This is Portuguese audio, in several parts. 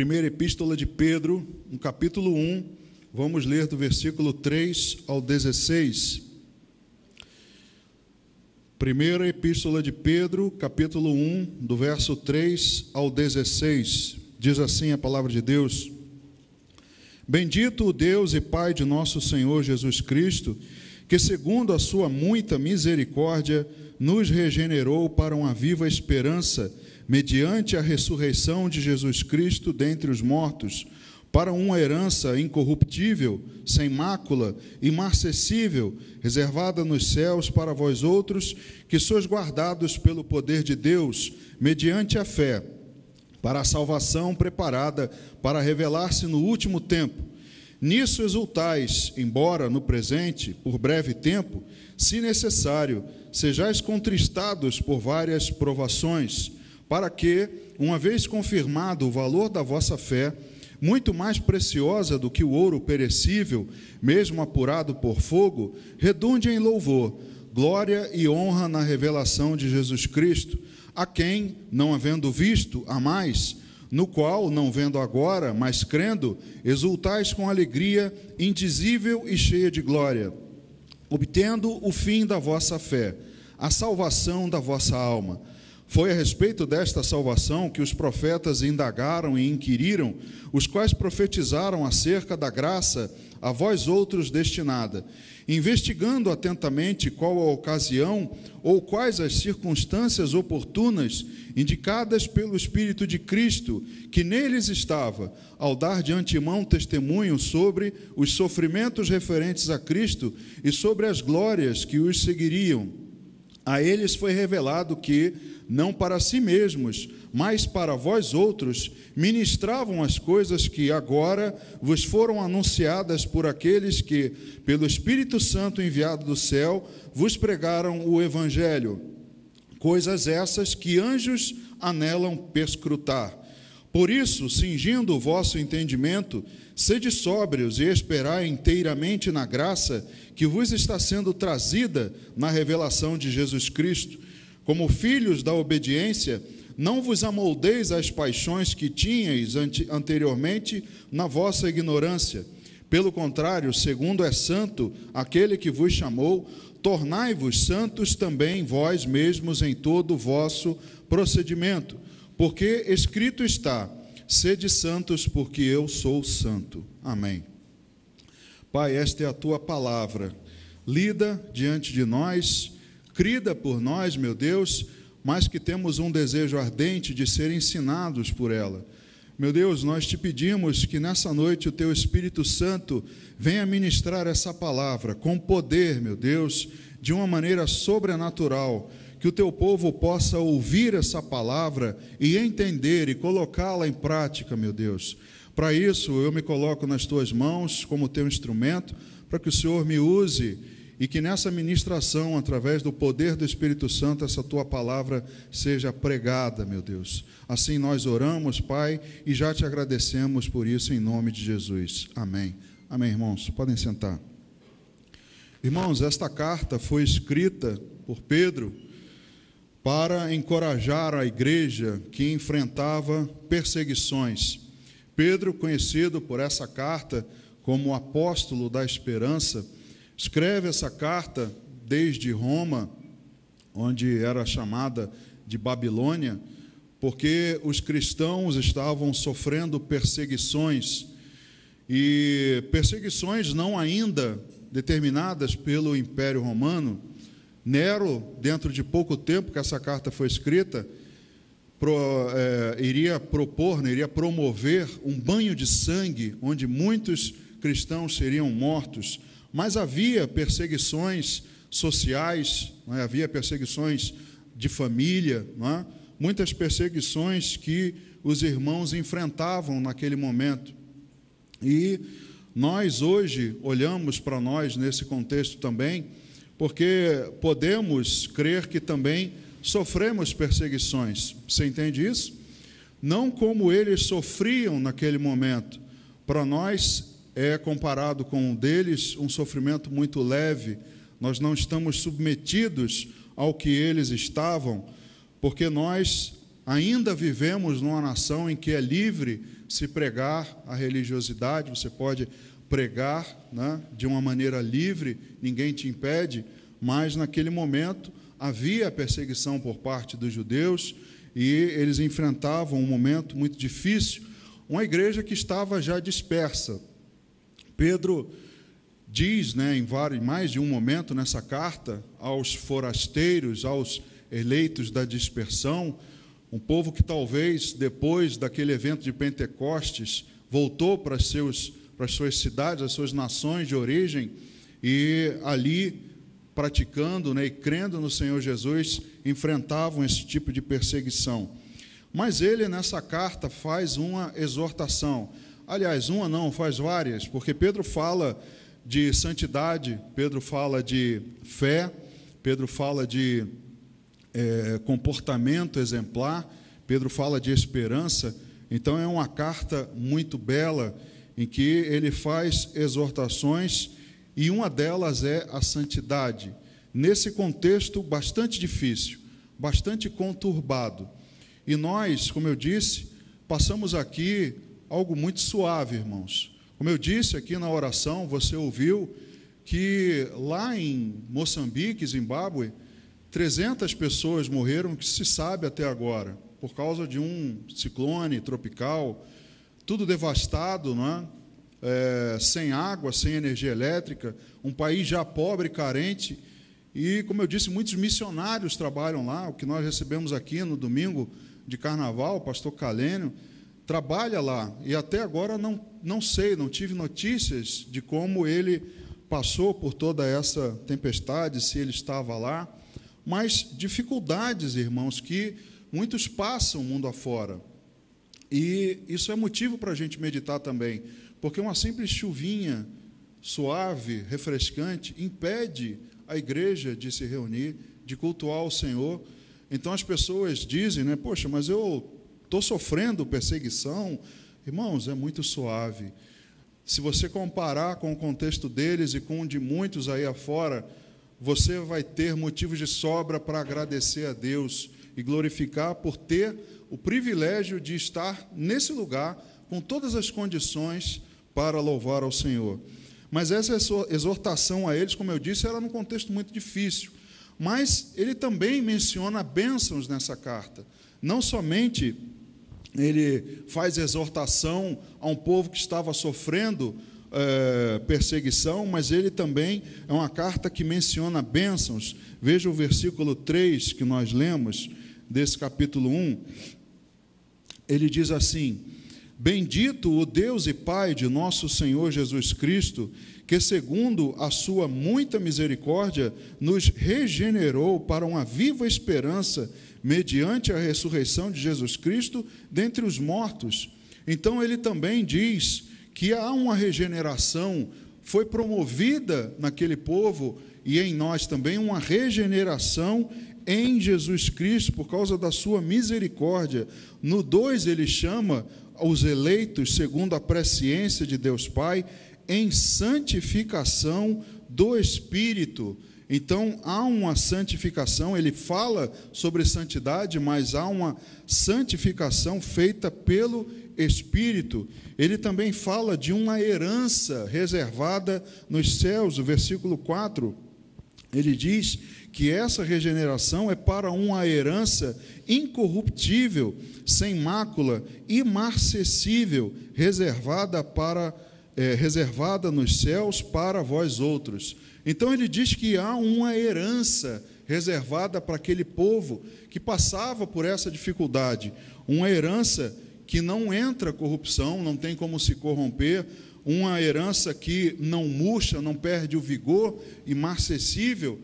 Primeira Epístola de Pedro, no capítulo 1, vamos ler do versículo 3 ao 16. Primeira Epístola de Pedro, capítulo 1, do verso 3 ao 16. Diz assim a palavra de Deus: Bendito o Deus e Pai de nosso Senhor Jesus Cristo, que segundo a sua muita misericórdia, nos regenerou para uma viva esperança, mediante a ressurreição de Jesus Cristo dentre os mortos, para uma herança incorruptível, sem mácula, imarcessível, reservada nos céus para vós outros, que sois guardados pelo poder de Deus, mediante a fé, para a salvação preparada para revelar-se no último tempo. Nisso exultais, embora no presente, por breve tempo, se necessário, sejais contristados por várias provações, para que, uma vez confirmado o valor da vossa fé, muito mais preciosa do que o ouro perecível, mesmo apurado por fogo, redunde em louvor, glória e honra na revelação de Jesus Cristo, a quem, não havendo visto, amais, no qual, não vendo agora, mas crendo, exultais com alegria indizível e cheia de glória, obtendo o fim da vossa fé, a salvação da vossa alma. Foi a respeito desta salvação que os profetas indagaram e inquiriram, os quais profetizaram acerca da graça a vós outros destinada, investigando atentamente qual a ocasião ou quais as circunstâncias oportunas indicadas pelo Espírito de Cristo, que neles estava, ao dar de antemão testemunho sobre os sofrimentos referentes a Cristo e sobre as glórias que os seguiriam. A eles foi revelado que, não para si mesmos, mas para vós outros, ministravam as coisas que agora vos foram anunciadas por aqueles que, pelo Espírito Santo enviado do céu, vos pregaram o Evangelho. Coisas essas que anjos anelam perscrutar. Por isso, cingindo o vosso entendimento, sede sóbrios e esperai inteiramente na graça que vos está sendo trazida na revelação de Jesus Cristo. Como filhos da obediência, não vos amoldeis às paixões que tinhais anteriormente na vossa ignorância. Pelo contrário, segundo é santo aquele que vos chamou, tornai-vos santos também vós mesmos em todo o vosso procedimento. Porque escrito está, sede santos porque eu sou santo. Amém. Pai, esta é a tua palavra, lida diante de nós, crida por nós, meu Deus, mas que temos um desejo ardente de ser ensinados por ela. Meu Deus, nós te pedimos que nessa noite o teu Espírito Santo venha ministrar essa palavra com poder, meu Deus, de uma maneira sobrenatural, que o teu povo possa ouvir essa palavra e entender e colocá-la em prática, meu Deus. Para isso, eu me coloco nas tuas mãos como teu instrumento, para que o Senhor me use e que nessa ministração, através do poder do Espírito Santo, essa tua palavra seja pregada, meu Deus. Assim nós oramos, Pai, e já te agradecemos por isso em nome de Jesus. Amém. Amém, irmãos. Podem sentar. Irmãos, esta carta foi escrita por Pedro para encorajar a igreja que enfrentava perseguições. Pedro, conhecido por essa carta como o apóstolo da esperança, escreve essa carta desde Roma, onde era chamada de Babilônia, porque os cristãos estavam sofrendo perseguições, e perseguições não ainda determinadas pelo Império Romano. Nero, dentro de pouco tempo que essa carta foi escrita, iria promover um banho de sangue, onde muitos cristãos seriam mortos. Mas havia perseguições sociais, não é? Havia perseguições de família, não é? Muitas perseguições que os irmãos enfrentavam naquele momento. E nós hoje olhamos para nós nesse contexto também, porque podemos crer que também sofremos perseguições. Você entende isso? Não como eles sofriam naquele momento. Para nós é comparado com o deles um sofrimento muito leve. Nós não estamos submetidos ao que eles estavam, porque nós ainda vivemos numa nação em que é livre se pregar a religiosidade, você pode pregar, né, de uma maneira livre, ninguém te impede, mas naquele momento havia perseguição por parte dos judeus e eles enfrentavam um momento muito difícil, uma igreja que estava já dispersa. Pedro diz, né, em mais de um momento nessa carta, aos forasteiros, aos eleitos da dispersão, um povo que talvez depois daquele evento de Pentecostes voltou para as suas cidades, as suas nações de origem, e ali praticando, né, e crendo no Senhor Jesus, enfrentavam esse tipo de perseguição. Mas ele nessa carta faz uma exortação, aliás, uma não, faz várias, porque Pedro fala de santidade, Pedro fala de fé, Pedro fala de comportamento exemplar, Pedro fala de esperança. Então é uma carta muito bela, em que ele faz exortações, e uma delas é a santidade, nesse contexto bastante difícil, bastante conturbado. E nós, como eu disse, passamos aqui algo muito suave, irmãos. Como eu disse aqui na oração, você ouviu que lá em Moçambique, Zimbábue, 300 pessoas morreram, que se sabe até agora, por causa de um ciclone tropical, tudo devastado, não é? Sem água, sem energia elétrica, um país já pobre, carente, e, como eu disse, muitos missionários trabalham lá. O que nós recebemos aqui no domingo de carnaval, o pastor Calênio, trabalha lá, e até agora não sei, não tive notícias de como ele passou por toda essa tempestade, se ele estava lá, mas dificuldades, irmãos, que muitos passam mundo afora. E isso é motivo para a gente meditar também, porque uma simples chuvinha suave, refrescante, impede a igreja de se reunir, de cultuar o Senhor. Então as pessoas dizem, né, poxa, mas eu estou sofrendo perseguição. Irmãos, é muito suave. Se você comparar com o contexto deles e com o de muitos aí afora, você vai ter motivos de sobra para agradecer a Deus e glorificar por ter o privilégio de estar nesse lugar com todas as condições para louvar ao Senhor. Mas essa exortação a eles, como eu disse, era num contexto muito difícil. Mas ele também menciona bênçãos nessa carta. Não somente ele faz exortação a um povo que estava sofrendo perseguição, mas ele também é uma carta que menciona bênçãos. Veja o versículo 3 que nós lemos, desse capítulo 1. Ele diz assim: bendito o Deus e Pai de nosso Senhor Jesus Cristo, que segundo a sua muita misericórdia nos regenerou para uma viva esperança mediante a ressurreição de Jesus Cristo dentre os mortos. Então ele também diz que há uma regeneração, foi promovida naquele povo e em nós também uma regeneração em Jesus Cristo por causa da sua misericórdia. No 2 ele chama os eleitos segundo a presciência de Deus Pai em santificação do Espírito. Então há uma santificação, ele fala sobre santidade, mas há uma santificação feita pelo Espírito. Ele também fala de uma herança reservada nos céus. O versículo 4, ele diz que essa regeneração é para uma herança incorruptível, sem mácula, imarcessível, reservada nos céus para vós outros. Então ele diz que há uma herança reservada para aquele povo que passava por essa dificuldade, uma herança que não entra corrupção, não tem como se corromper, uma herança que não murcha, não perde o vigor, imarcessível.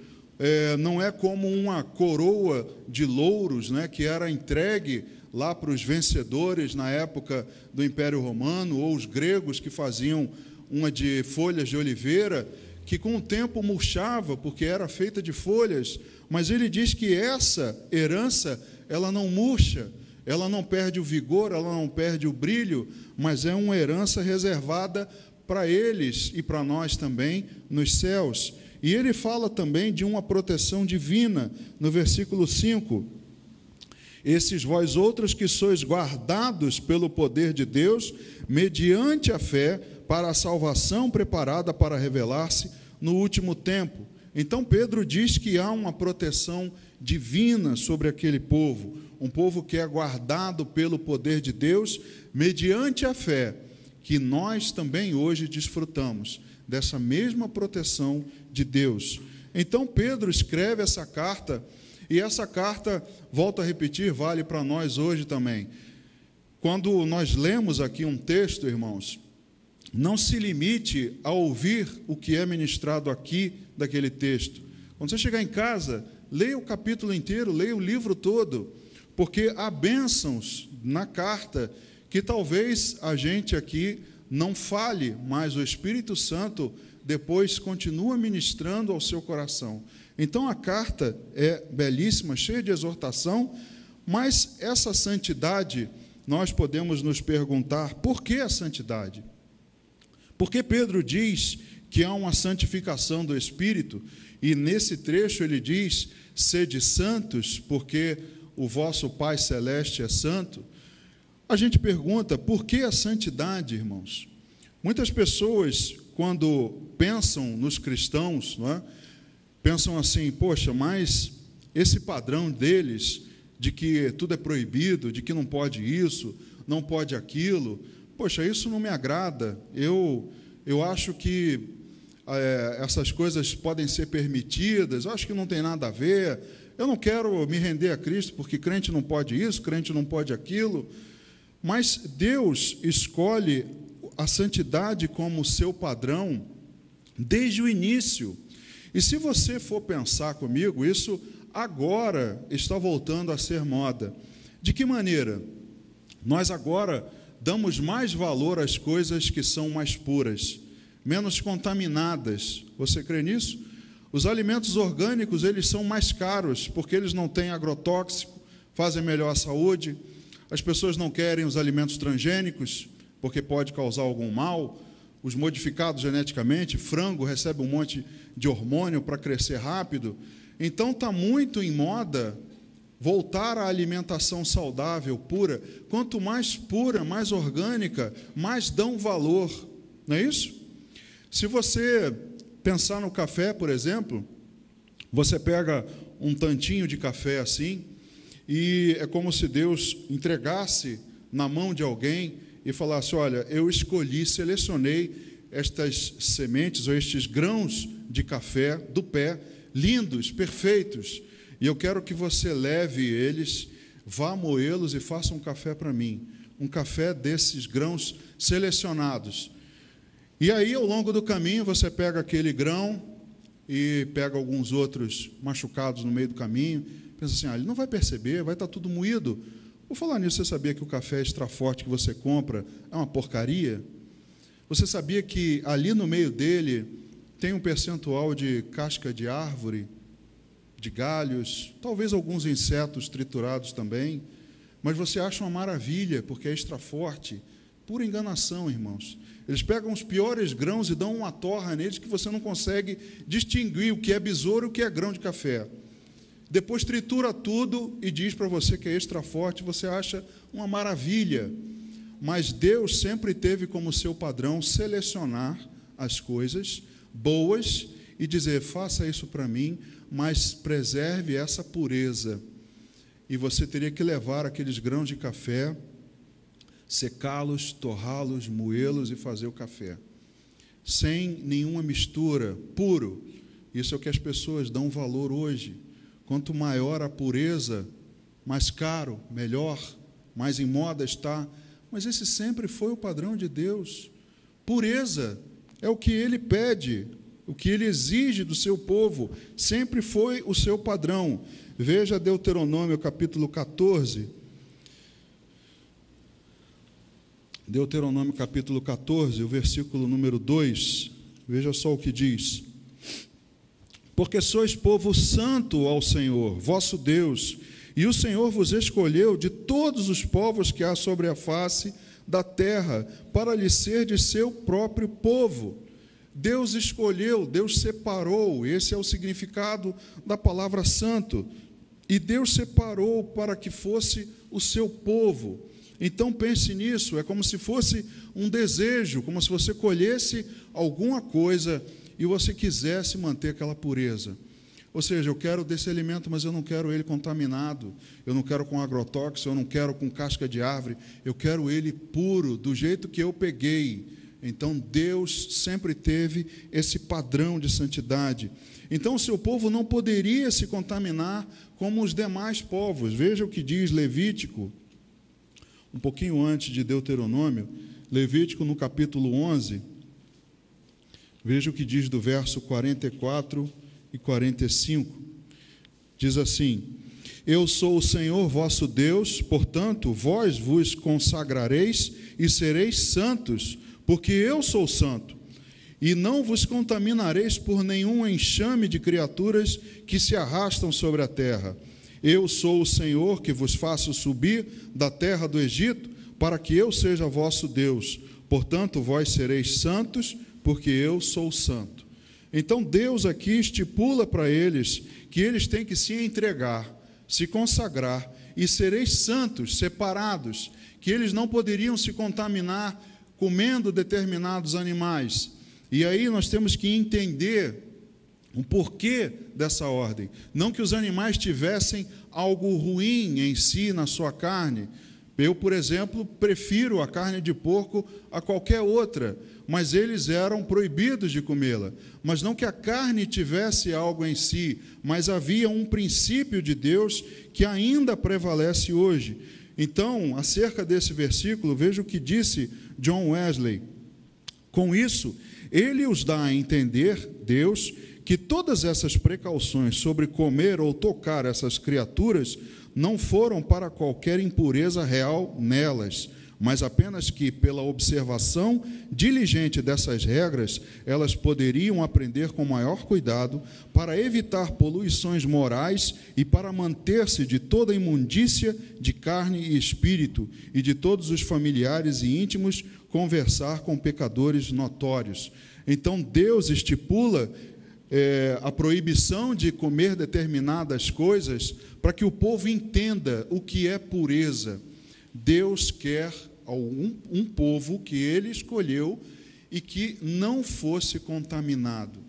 Não é como uma coroa de louros, né, que era entregue lá para os vencedores na época do Império Romano, ou os gregos que faziam uma de folhas de oliveira, que com o tempo murchava, porque era feita de folhas. Mas ele diz que essa herança, ela não murcha, ela não perde o vigor, ela não perde o brilho, mas é uma herança reservada para eles e para nós também nos céus. E ele fala também de uma proteção divina, no versículo 5. Esses vós outros que sois guardados pelo poder de Deus, mediante a fé, para a salvação preparada para revelar-se no último tempo. Então Pedro diz que há uma proteção divina sobre aquele povo, um povo que é guardado pelo poder de Deus, mediante a fé, que nós também hoje desfrutamos dessa mesma proteção de Deus. Então Pedro escreve essa carta, e essa carta, volto a repetir, vale para nós hoje também. Quando nós lemos aqui um texto, irmãos, não se limite a ouvir o que é ministrado aqui daquele texto. Quando você chegar em casa, leia o capítulo inteiro, leia o livro todo, porque há bênçãos na carta que talvez a gente aqui não fale, mas o Espírito Santo depois continua ministrando ao seu coração. Então a carta é belíssima, cheia de exortação, mas essa santidade, nós podemos nos perguntar, por que a santidade? Porque Pedro diz que há uma santificação do Espírito, e nesse trecho ele diz, sede santos, porque o vosso Pai Celeste é santo. A gente pergunta, por que a santidade, irmãos? Muitas pessoas, quando pensam nos cristãos, não é? Pensam assim, poxa, mas esse padrão deles, de que tudo é proibido, de que não pode isso, não pode aquilo, poxa, isso não me agrada, eu acho que essas coisas podem ser permitidas, eu acho que não tem nada a ver, eu não quero me render a Cristo, porque crente não pode isso, crente não pode aquilo, mas Deus escolhe a santidade como seu padrão desde o início. E se você for pensar comigo, isso agora está voltando a ser moda. De que maneira? Nós agora damos mais valor às coisas que são mais puras, menos contaminadas. Você crê nisso? Os alimentos orgânicos, eles são mais caros, porque eles não têm agrotóxico, fazem melhor a saúde. As pessoas não querem os alimentos transgênicos, porque pode causar algum mal. Os modificados geneticamente, frango recebe um monte de hormônio para crescer rápido. Então está muito em moda voltar à alimentação saudável, pura. Quanto mais pura, mais orgânica, mais dão valor. Não é isso? Se você pensar no café, por exemplo, você pega um tantinho de café assim, e é como se Deus entregasse na mão de alguém e falasse, olha, eu escolhi, selecionei estas sementes ou estes grãos de café do pé, lindos, perfeitos, e eu quero que você leve eles, vá moê-los e faça um café para mim, um café desses grãos selecionados. E aí, ao longo do caminho, você pega aquele grão e pega alguns outros machucados no meio do caminho, pensa assim, ele não vai perceber, vai estar tudo moído. Por falar nisso, você sabia que o café extra forte que você compra é uma porcaria? Você sabia que ali no meio dele tem um percentual de casca de árvore, de galhos, talvez alguns insetos triturados também, mas você acha uma maravilha, porque é extra forte. Pura enganação, irmãos. Eles pegam os piores grãos e dão uma torra neles que você não consegue distinguir o que é besouro e o que é grão de café. Depois tritura tudo e diz para você que é extra forte, você acha uma maravilha. Mas Deus sempre teve como seu padrão selecionar as coisas boas e dizer, faça isso para mim, mas preserve essa pureza. E você teria que levar aqueles grãos de café, secá-los, torrá-los, moê-los e fazer o café. Sem nenhuma mistura, puro. Isso é o que as pessoas dão valor hoje. Quanto maior a pureza, mais caro, melhor, mais em moda está. Mas esse sempre foi o padrão de Deus. Pureza é o que Ele pede, o que Ele exige do seu povo. Sempre foi o seu padrão. Veja Deuteronômio capítulo 14. Deuteronômio capítulo 14, o versículo número 2. Veja só o que diz. Porque sois povo santo ao Senhor, vosso Deus, e o Senhor vos escolheu de todos os povos que há sobre a face da terra, para lhe ser de seu próprio povo. Deus escolheu, Deus separou, esse é o significado da palavra santo. e Deus separou para que fosse o seu povo. Então pense nisso, é como se fosse um desejo, como se você colhesse alguma coisa e você quisesse manter aquela pureza. Ou seja, eu quero desse alimento, mas eu não quero ele contaminado, eu não quero com agrotóxico, eu não quero com casca de árvore, eu quero ele puro, do jeito que eu peguei. Então, Deus sempre teve esse padrão de santidade. Então, o seu povo não poderia se contaminar como os demais povos. Veja o que diz Levítico, um pouquinho antes de Deuteronômio, Levítico no capítulo 11, veja o que diz do verso 44 e 45, diz assim: eu sou o Senhor vosso Deus, portanto, vós vos consagrareis e sereis santos, porque eu sou santo, e não vos contaminareis por nenhum enxame de criaturas que se arrastam sobre a terra. Eu sou o Senhor que vos faço subir da terra do Egito, para que eu seja vosso Deus. Portanto, vós sereis santos, porque eu sou santo. Então, Deus aqui estipula para eles que eles têm que se entregar, se consagrar, e sereis santos, separados, que eles não poderiam se contaminar comendo determinados animais. E aí nós temos que entender o porquê dessa ordem. Não que os animais tivessem algo ruim em si, na sua carne. Eu, por exemplo, prefiro a carne de porco a qualquer outra, mas eles eram proibidos de comê-la. Mas não que a carne tivesse algo em si, mas havia um princípio de Deus que ainda prevalece hoje. Então, acerca desse versículo, veja o que disse John Wesley. Com isso, ele os dá a entender, Deus, que todas essas precauções sobre comer ou tocar essas criaturas não foram para qualquer impureza real nelas, mas apenas que, pela observação diligente dessas regras, elas poderiam aprender com maior cuidado para evitar poluições morais e para manter-se de toda imundícia de carne e espírito, e de todos os familiares e íntimos conversar com pecadores notórios. Então, Deus estipula a proibição de comer determinadas coisas para que o povo entenda o que é pureza. Deus quer um povo que ele escolheu e que não fosse contaminado.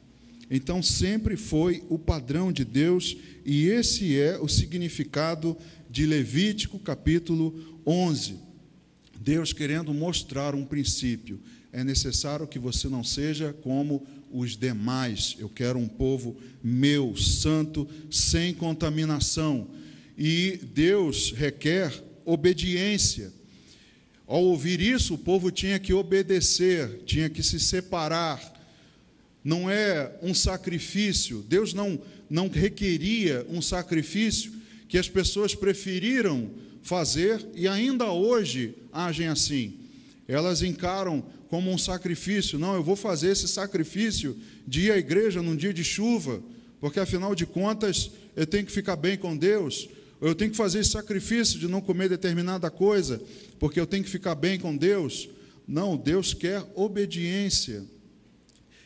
Então, sempre foi o padrão de Deus, e esse é o significado de Levítico, capítulo 11. Deus querendo mostrar um princípio. É necessário que você não seja como os demais. Eu quero um povo meu, santo, sem contaminação. E Deus requer obediência. Ao ouvir isso, o povo tinha que obedecer, tinha que se separar. Não é um sacrifício. Deus não requeria um sacrifício que as pessoas preferiram fazer, e ainda hoje agem assim. Elas encaram como um sacrifício. Não, eu vou fazer esse sacrifício de ir à igreja num dia de chuva, porque, afinal de contas, eu tenho que ficar bem com Deus. Ou eu tenho que fazer esse sacrifício de não comer determinada coisa, porque eu tenho que ficar bem com Deus. Não, Deus quer obediência.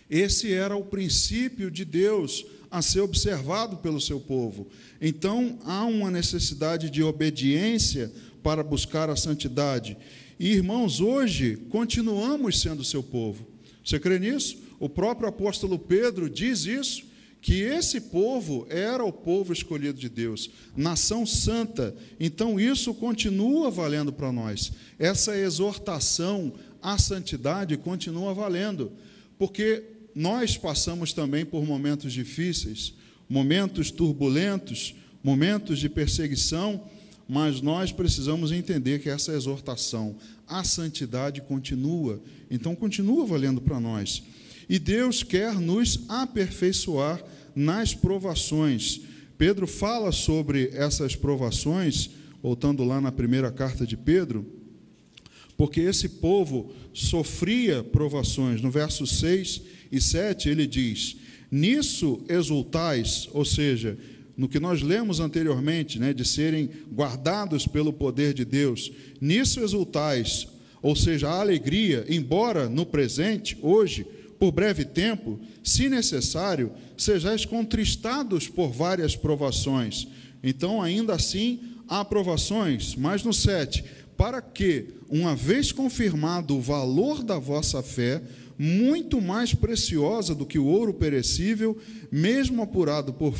Esse era o princípio de Deus a ser observado pelo seu povo. Então, há uma necessidade de obediência para buscar a santidade. E, irmãos, hoje continuamos sendo seu povo. Você crê nisso? O próprio apóstolo Pedro diz isso, que esse povo era o povo escolhido de Deus, nação santa. Então, isso continua valendo para nós. Essa exortação à santidade continua valendo, porque nós passamos também por momentos difíceis, momentos turbulentos, momentos de perseguição, mas nós precisamos entender que essa exortação à santidade continua, então continua valendo para nós. E Deus quer nos aperfeiçoar nas provações. Pedro fala sobre essas provações, voltando lá na primeira carta de Pedro, porque esse povo sofria provações. No verso 6 e 7 ele diz: nisso exultais, ou seja, no que nós lemos anteriormente, de serem guardados pelo poder de Deus, nisso exultais, ou seja, a alegria, embora no presente, hoje, por breve tempo, se necessário, sejais contristados por várias provações. Então, ainda assim, há provações. Mas no 7, para que, uma vez confirmado o valor da vossa fé, muito mais preciosa do que o ouro perecível, mesmo apurado por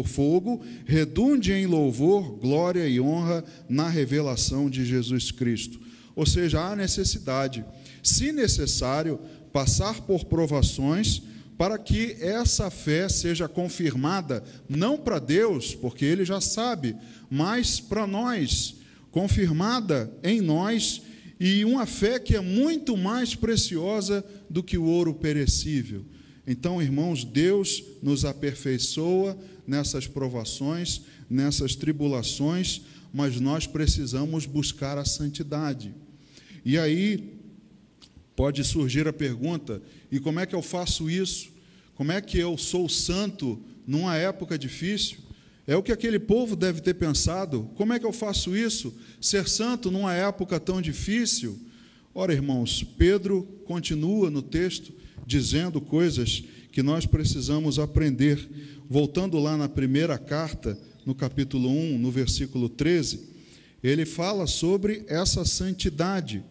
fogo, redunde em louvor, glória e honra na revelação de Jesus Cristo. Ou seja, há necessidade, se necessário, passar por provações para que essa fé seja confirmada, não para Deus, porque Ele já sabe, mas para nós, confirmada em nós, e uma fé que é muito mais preciosa do que o ouro perecível. Então, irmãos, Deus nos aperfeiçoa nessas provações, nessas tribulações, mas nós precisamos buscar a santidade. E aí pode surgir a pergunta: e como é que eu faço isso? Como é que eu sou santo numa época difícil? É o que aquele povo deve ter pensado. Como é que eu faço isso? Ser santo numa época tão difícil? Ora, irmãos, Pedro continua no texto dizendo coisas que nós precisamos aprender. Voltando lá na primeira carta, no capítulo 1, no versículo 13, ele fala sobre essa santidade.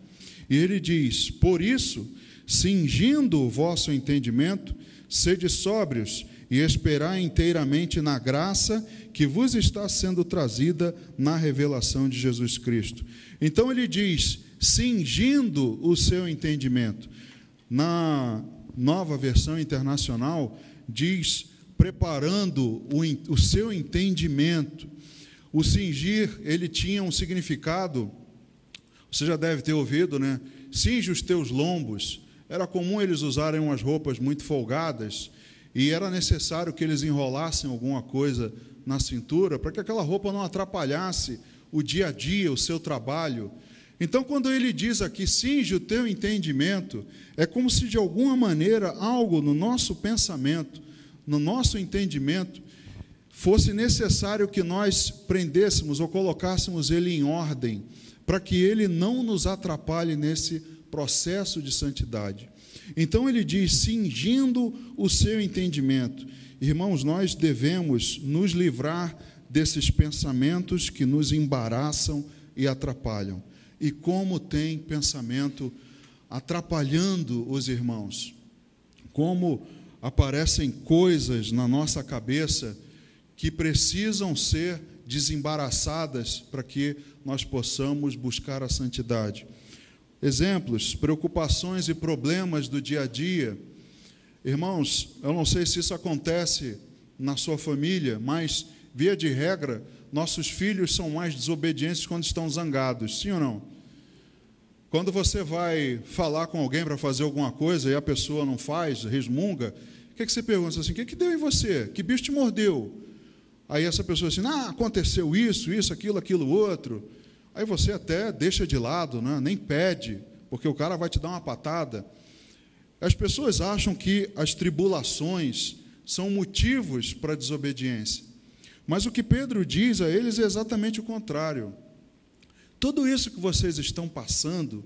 E ele diz: por isso, cingindo o vosso entendimento, sede sóbrios e esperai inteiramente na graça que vos está sendo trazida na revelação de Jesus Cristo. Então ele diz, cingindo o seu entendimento. Na Nova Versão Internacional, diz, preparando o seu entendimento. O cingir, ele tinha um significado, você já deve ter ouvido, né? Cinge os teus lombos. Era comum eles usarem umas roupas muito folgadas, e era necessário que eles enrolassem alguma coisa na cintura, para que aquela roupa não atrapalhasse o dia a dia, o seu trabalho. Então, quando ele diz aqui, cinge o teu entendimento, é como se de alguma maneira algo no nosso pensamento, no nosso entendimento, fosse necessário que nós prendêssemos ou colocássemos ele em ordem, para que ele não nos atrapalhe nesse processo de santidade. Então ele diz, cingindo o seu entendimento. Irmãos, nós devemos nos livrar desses pensamentos que nos embaraçam e atrapalham. E como tem pensamento atrapalhando os irmãos? Como aparecem coisas na nossa cabeça que precisam ser desembaraçadas para que nós possamos buscar a santidade. Exemplos, preocupações e problemas do dia a dia. Irmãos, eu não sei se isso acontece na sua família, mas, via de regra, nossos filhos são mais desobedientes quando estão zangados, sim ou não? Quando você vai falar com alguém para fazer alguma coisa e a pessoa não faz, resmunga, o que você pergunta assim, o que deu em você? Que bicho te mordeu? Aí essa pessoa assim, aconteceu isso, aquilo, outro. Aí você até deixa de lado, né? Nem pede, porque o cara vai te dar uma patada. As pessoas acham que as tribulações são motivos para a desobediência. Mas o que Pedro diz a eles é exatamente o contrário. Tudo isso que vocês estão passando,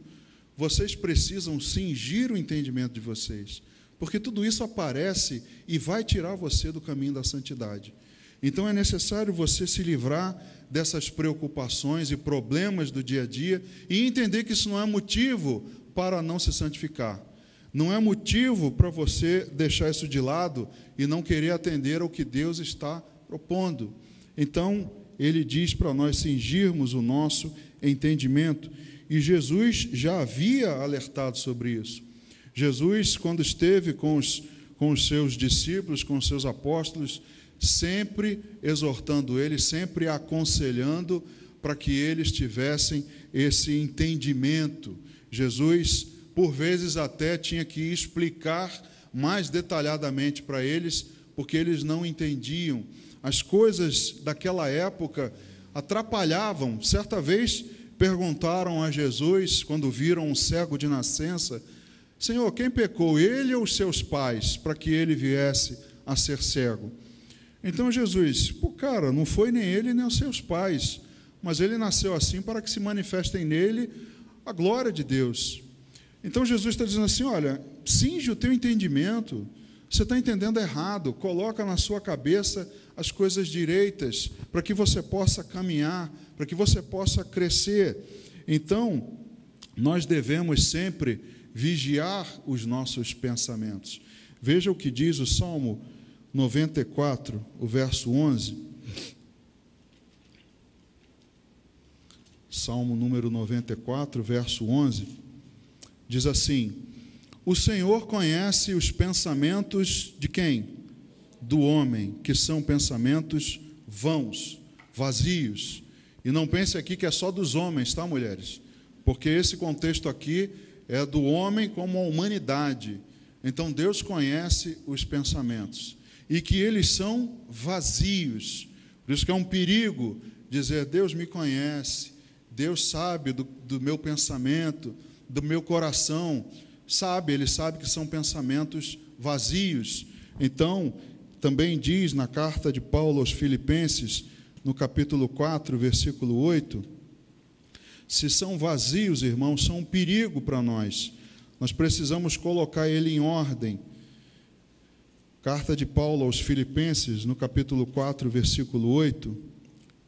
vocês precisam cingir o entendimento de vocês, porque tudo isso aparece e vai tirar você do caminho da santidade. Então é necessário você se livrar dessas preocupações e problemas do dia a dia e entender que isso não é motivo para não se santificar. Não é motivo para você deixar isso de lado e não querer atender ao que Deus está propondo. Então, ele diz para nós cingirmos o nosso entendimento. E Jesus já havia alertado sobre isso. Jesus, quando esteve com os seus discípulos, com os seus apóstolos, sempre exortando eles, sempre aconselhando para que eles tivessem esse entendimento. Jesus, por vezes, até tinha que explicar mais detalhadamente para eles, porque eles não entendiam. As coisas daquela época atrapalhavam. Certa vez perguntaram a Jesus, quando viram um cego de nascença, Senhor, quem pecou, ele ou os seus pais, para que ele viesse a ser cego? Então Jesus, cara, não foi nem ele nem os seus pais, mas ele nasceu assim para que se manifestem nele a glória de Deus. Então Jesus está dizendo assim, olha, cinge o teu entendimento, Você está entendendo errado. Coloca na sua cabeça as coisas direitas, para que você possa caminhar, para que você possa crescer. Então, nós devemos sempre vigiar os nossos pensamentos. Veja o que diz o Salmo 94, o verso 11. Salmo número 94, verso 11, diz assim: o Senhor conhece os pensamentos de quem? Do homem, que são pensamentos vãos, vazios. E não pense aqui que é só dos homens, tá, mulheres? Porque esse contexto aqui é do homem como a humanidade. Então, Deus conhece os pensamentos e que eles são vazios. Por isso que é um perigo dizer: Deus me conhece, Deus sabe do meu pensamento, do meu coração. Sabe, Ele sabe que são pensamentos vazios. Então, também diz na carta de Paulo aos Filipenses, no capítulo 4, versículo 8, se são vazios, irmãos, são um perigo para nós. Nós precisamos colocar ele em ordem. Carta de Paulo aos Filipenses, no capítulo 4, versículo 8,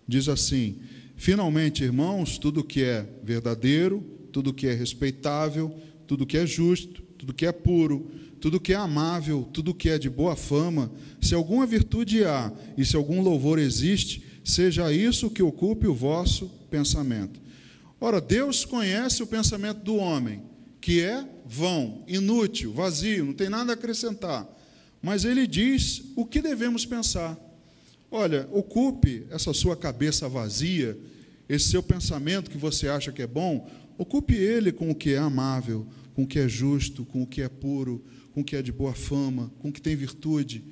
diz assim: finalmente, irmãos, tudo que é verdadeiro, tudo que é respeitável, tudo que é justo, tudo que é puro, tudo que é amável, tudo que é de boa fama, se alguma virtude há e se algum louvor existe, seja isso que ocupe o vosso pensamento. Ora, Deus conhece o pensamento do homem, que é vão, inútil, vazio, não tem nada a acrescentar. Mas Ele diz o que devemos pensar. Olha, ocupe essa sua cabeça vazia, esse seu pensamento que você acha que é bom, ocupe ele com o que é amável, com o que é justo, com o que é puro, com o que é de boa fama, com o que tem virtude.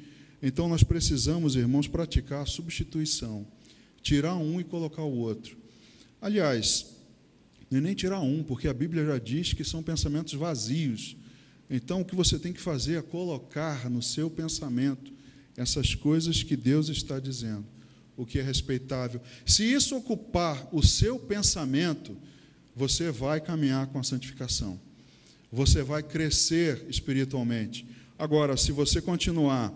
Então, nós precisamos, irmãos, praticar a substituição. Tirar um e colocar o outro. Aliás, nem tirar um, porque a Bíblia já diz que são pensamentos vazios. Então, o que você tem que fazer é colocar no seu pensamento essas coisas que Deus está dizendo, o que é respeitável. Se isso ocupar o seu pensamento, você vai caminhar com a santificação. Você vai crescer espiritualmente. Agora, se você continuar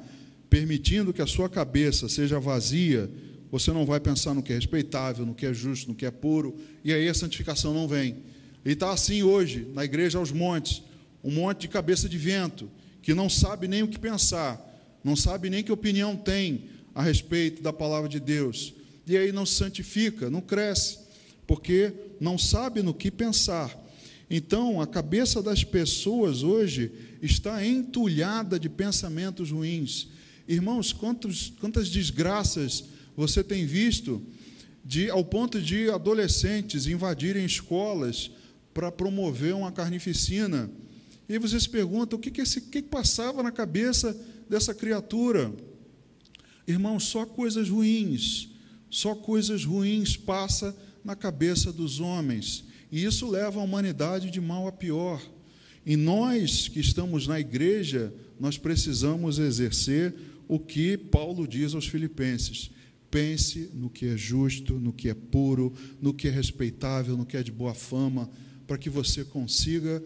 permitindo que a sua cabeça seja vazia, você não vai pensar no que é respeitável, no que é justo, no que é puro, e aí a santificação não vem. E está assim hoje, na igreja aos montes, um monte de cabeça de vento, que não sabe nem o que pensar, não sabe nem que opinião tem a respeito da palavra de Deus. E aí não se santifica, não cresce, porque não sabe no que pensar. Então, a cabeça das pessoas hoje está entulhada de pensamentos ruins. Irmãos, quantas desgraças você tem visto ao ponto de adolescentes invadirem escolas para promover uma carnificina. E aí você se pergunta, o que passava na cabeça dessa criatura? Irmãos, só coisas ruins passa na cabeça dos homens. E isso leva a humanidade de mal a pior. E nós que estamos na igreja, nós precisamos exercer o que Paulo diz aos Filipenses. Pense no que é justo, no que é puro, no que é respeitável, no que é de boa fama, para que você consiga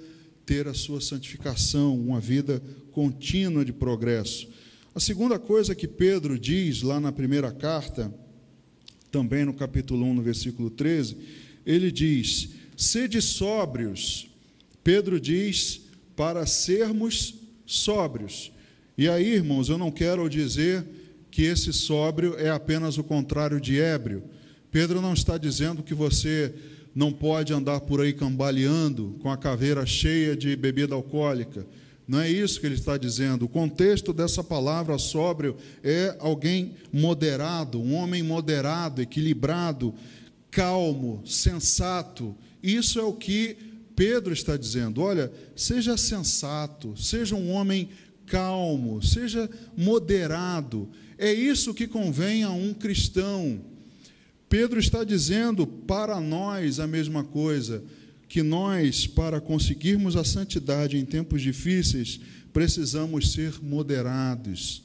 ter a sua santificação, uma vida contínua de progresso. A segunda coisa que Pedro diz lá na primeira carta, também no capítulo 1, no versículo 13, ele diz: sede sóbrios. Pedro diz para sermos sóbrios. E aí, irmãos, eu não quero dizer que esse sóbrio é apenas o contrário de ébrio. Pedro não está dizendo que você não pode andar por aí cambaleando com a caveira cheia de bebida alcoólica. Não é isso que ele está dizendo. O contexto dessa palavra sóbrio é alguém moderado, um homem moderado, equilibrado, calmo, sensato. Isso é o que Pedro está dizendo. Olha, seja sensato, seja um homem calmo, seja moderado. É isso que convém a um cristão. Pedro está dizendo para nós a mesma coisa, que nós, para conseguirmos a santidade em tempos difíceis, precisamos ser moderados,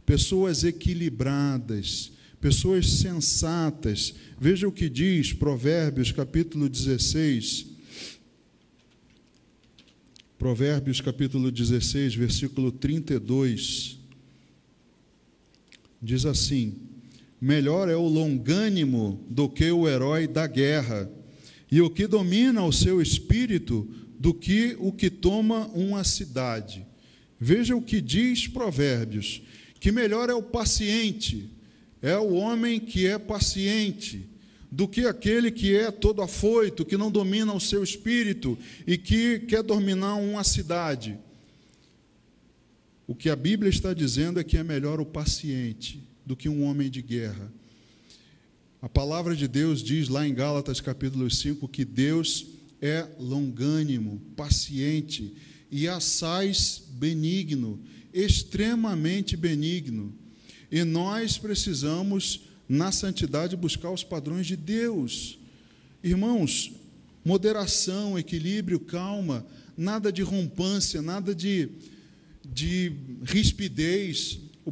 pessoas equilibradas, pessoas sensatas. Veja o que diz Provérbios, capítulo 16. Provérbios capítulo 16, versículo 32, diz assim: melhor é o longânimo do que o herói da guerra, e o que domina o seu espírito do que o que toma uma cidade. Veja o que diz Provérbios, que melhor é o paciente, é o homem que é paciente, do que aquele que é todo afoito, que não domina o seu espírito e que quer dominar uma cidade. O que a Bíblia está dizendo é que é melhor o paciente do que um homem de guerra. A palavra de Deus diz lá em Gálatas capítulo 5 que Deus é longânimo, paciente e assaz benigno, extremamente benigno. E nós precisamos, na santidade, buscar os padrões de Deus. Irmãos, moderação, equilíbrio, calma, nada de rompância, nada de rispidez. O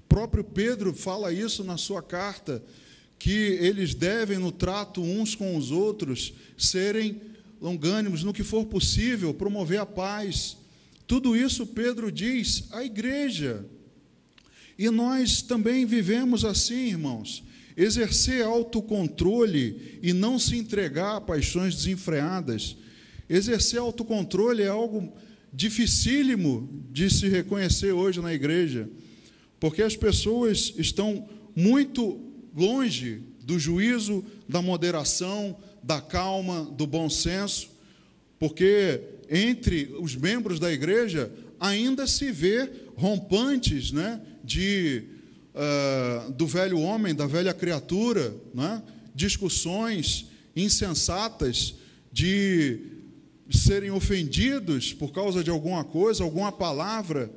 próprio Pedro fala isso na sua carta, que eles devem, no trato uns com os outros, serem longânimos, no que for possível, promover a paz. Tudo isso Pedro diz à igreja. E nós também vivemos assim, irmãos, exercer autocontrole e não se entregar a paixões desenfreadas. Exercer autocontrole é algo dificílimo de se reconhecer hoje na igreja, porque as pessoas estão muito longe do juízo, da moderação, da calma, do bom senso, porque entre os membros da igreja ainda se vê rompantes, né, do velho homem, da velha criatura, né, discussões insensatas, de serem ofendidos por causa de alguma coisa, alguma palavra.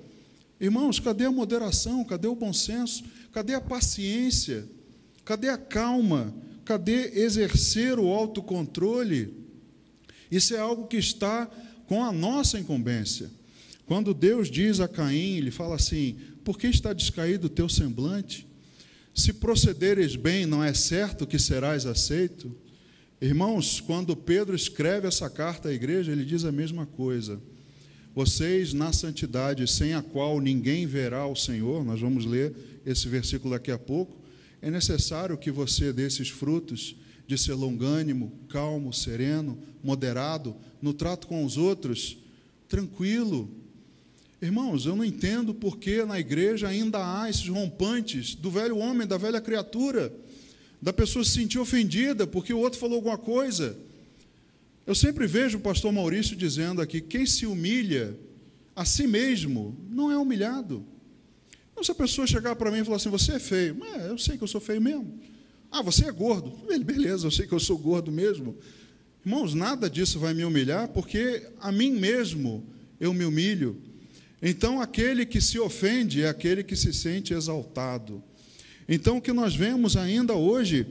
Irmãos, cadê a moderação? Cadê o bom senso? Cadê a paciência? Cadê a calma? Cadê exercer o autocontrole? Isso é algo que está com a nossa incumbência. Quando Deus diz a Caim, ele fala assim: por que está descaído o teu semblante? Se procederes bem, não é certo que serás aceito? Irmãos, quando Pedro escreve essa carta à igreja, ele diz a mesma coisa. Vocês, na santidade, sem a qual ninguém verá o Senhor, nós vamos ler esse versículo daqui a pouco, é necessário que você dê esses frutos de ser longânimo, calmo, sereno, moderado, no trato com os outros, tranquilo. Irmãos, eu não entendo por que na igreja ainda há esses rompantes do velho homem, da velha criatura, da pessoa se sentir ofendida porque o outro falou alguma coisa. Eu sempre vejo o pastor Maurício dizendo aqui: quem se humilha a si mesmo não é humilhado. Então, se a pessoa chegar para mim e falar assim: você é feio, eu sei que eu sou feio mesmo. Ah, você é gordo, beleza, eu sei que eu sou gordo mesmo. Irmãos, nada disso vai me humilhar, porque a mim mesmo eu me humilho. Então, aquele que se ofende é aquele que se sente exaltado. Então, o que nós vemos ainda hoje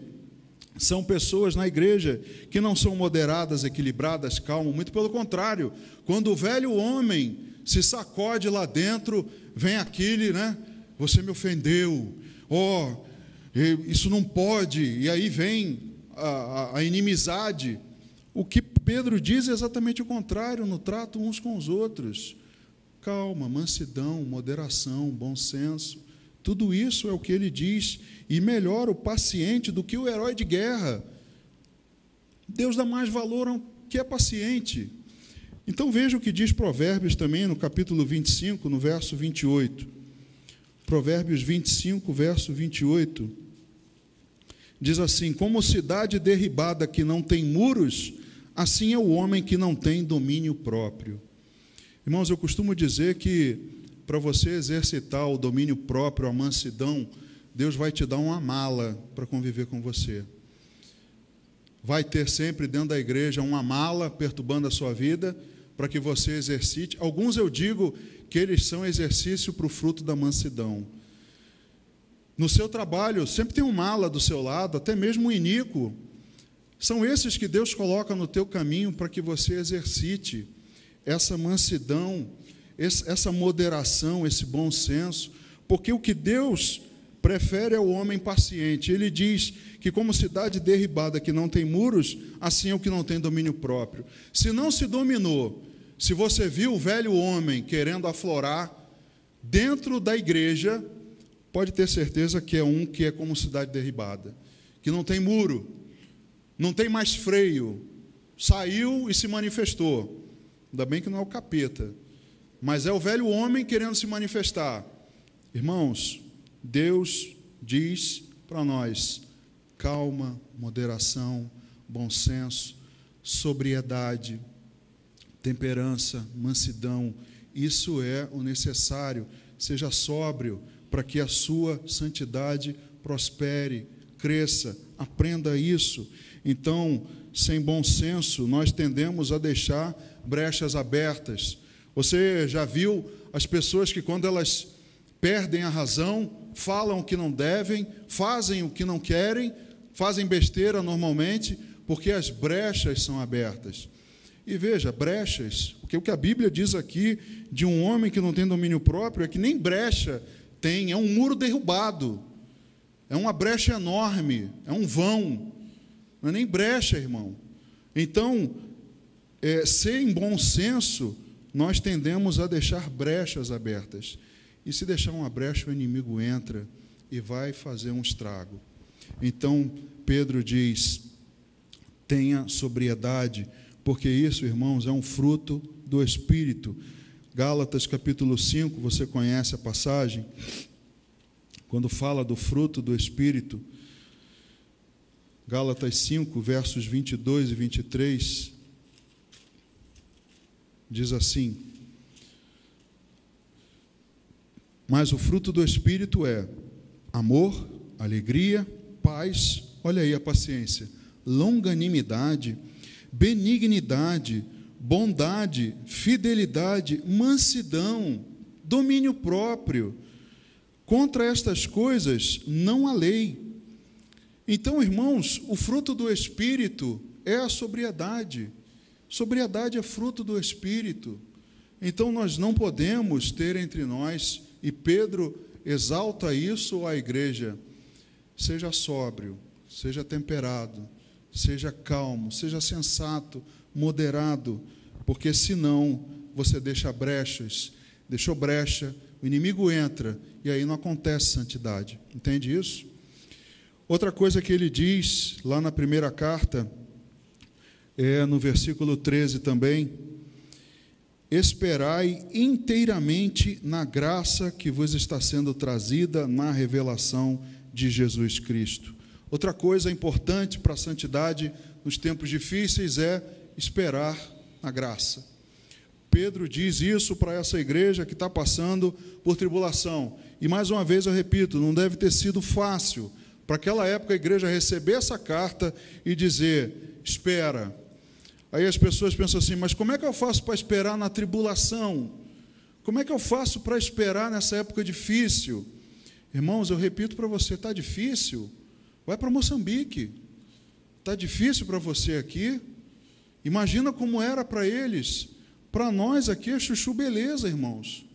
são pessoas na igreja que não são moderadas, equilibradas, calmas, muito pelo contrário. Quando o velho homem se sacode lá dentro, vem aquele, né? Você me ofendeu, isso não pode, e aí vem a inimizade. O que Pedro diz é exatamente o contrário, no trato uns com os outros. Calma, mansidão, moderação, bom senso, tudo isso é o que ele diz, e melhor o paciente do que o herói de guerra. Deus dá mais valor ao que é paciente. Então veja o que diz Provérbios também, no capítulo 25, no verso 28. Provérbios 25, verso 28, diz assim: como cidade derribada que não tem muros, assim é o homem que não tem domínio próprio. Irmãos, eu costumo dizer que para você exercitar o domínio próprio, a mansidão, Deus vai te dar uma mala para conviver com você. Vai ter sempre dentro da igreja uma mala perturbando a sua vida para que você exercite. Alguns eu digo que eles são exercício para o fruto da mansidão. No seu trabalho, sempre tem um mala do seu lado, até mesmo um iníquo. São esses que Deus coloca no teu caminho para que você exercite essa mansidão, essa moderação, esse bom senso, porque o que Deus prefere é o homem paciente. Ele diz que como cidade derribada que não tem muros, assim é o que não tem domínio próprio. Se não se dominou, Se você viu o velho homem querendo aflorar dentro da igreja, pode ter certeza que é um que é como cidade derribada, que não tem muro, não tem mais freio, saiu e se manifestou. Ainda bem que não é o capeta, mas é o velho homem querendo se manifestar. Irmãos, Deus diz para nós: calma, moderação, bom senso, sobriedade, temperança, mansidão. Isso é o necessário. Seja sóbrio para que a sua santidade prospere, cresça, aprenda isso. Então, sem bom senso, nós tendemos a deixar brechas abertas. Você já viu as pessoas que, quando elas perdem a razão, falam o que não devem, fazem o que não querem, fazem besteira normalmente, porque as brechas são abertas. E veja, brechas, porque o que a Bíblia diz aqui de um homem que não tem domínio próprio é que nem brecha tem, é um muro derrubado, é uma brecha enorme, é um vão, não é nem brecha, irmão. Então, sem bom senso, nós tendemos a deixar brechas abertas. E se deixar uma brecha, o inimigo entra e vai fazer um estrago. Então, Pedro diz: tenha sobriedade, porque isso, irmãos, é um fruto do Espírito. Gálatas capítulo 5, você conhece a passagem, quando fala do fruto do Espírito. Gálatas 5, versos 22 e 23, diz assim: mas o fruto do Espírito é amor, alegria, paz, olha aí a paciência, longanimidade, benignidade, bondade, fidelidade, mansidão, domínio próprio. Contra estas coisas não há lei. Então, irmãos, o fruto do Espírito é a sobriedade. Sobriedade é fruto do Espírito. Então, nós não podemos ter entre nós, e Pedro exalta isso à igreja: seja sóbrio, seja temperado, seja calmo, seja sensato, moderado, porque senão você deixa brechas, deixou brecha, o inimigo entra e aí não acontece santidade. Entende isso? Outra coisa que ele diz lá na primeira carta, no versículo 13 também: esperai inteiramente na graça que vos está sendo trazida na revelação de Jesus Cristo. Outra coisa importante para a santidade nos tempos difíceis é esperar na graça. Pedro diz isso para essa igreja que está passando por tribulação. E mais uma vez eu repito, não deve ter sido fácil para aquela época a igreja receber essa carta e dizer: espera. Aí as pessoas pensam assim: mas como é que eu faço para esperar na tribulação? Como é que eu faço para esperar nessa época difícil? Irmãos, eu repito para você, está difícil? Vai para Moçambique. Está difícil para você aqui? Imagina como era para eles. Para nós aqui é chuchu beleza, irmãos.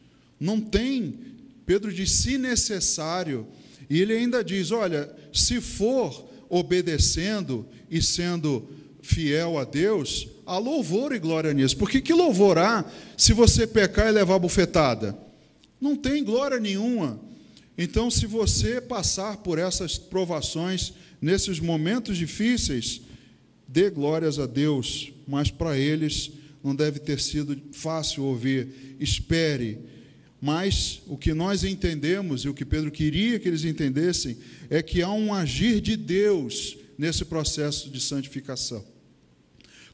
Não tem, Pedro diz, se necessário. E ele ainda diz: olha, se for obedecendo e sendo fiel a Deus, há louvor e glória nisso. Porque que louvor há se você pecar e levar bufetada? Não tem glória nenhuma. Então, se você passar por essas provações, nesses momentos difíceis, dê glórias a Deus, mas para eles não deve ter sido fácil ouvir: espere. Mas o que nós entendemos, e o que Pedro queria que eles entendessem, é que há um agir de Deus nesse processo de santificação.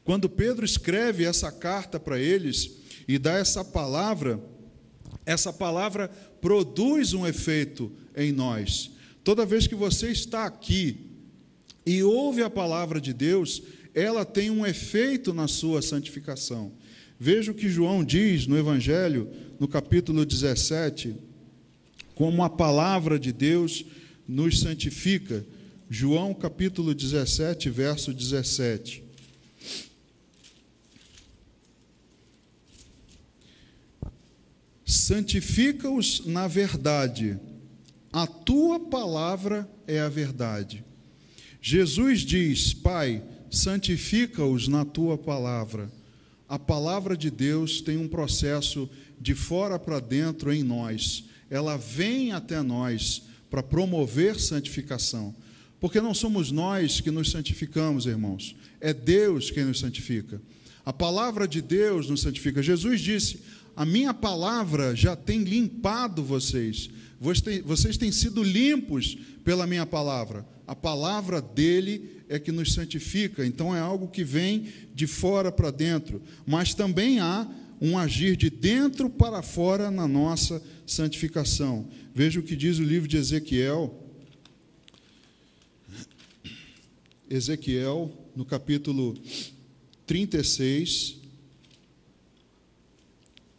Quando Pedro escreve essa carta para eles e dá essa palavra produz um efeito em nós. Toda vez que você está aqui e ouve a palavra de Deus, ela tem um efeito na sua santificação. Veja o que João diz no Evangelho, no capítulo 17, como a palavra de Deus nos santifica. João, capítulo 17, verso 17. Santifica-os na verdade, a tua palavra é a verdade. Jesus diz: Pai, santifica-os na tua palavra, a palavra de Deus tem um processo de fora para dentro em nós. Ela vem até nós para promover santificação. Porque não somos nós que nos santificamos, irmãos. É Deus quem nos santifica. A palavra de Deus nos santifica. Jesus disse: a minha palavra já tem limpado vocês. Vocês têm sido limpos pela minha palavra. A palavra dele é que nos santifica. Então é algo que vem de fora para dentro. Mas também há um agir de dentro para fora na nossa santificação. Veja o que diz o livro de Ezequiel. Ezequiel, no capítulo 36,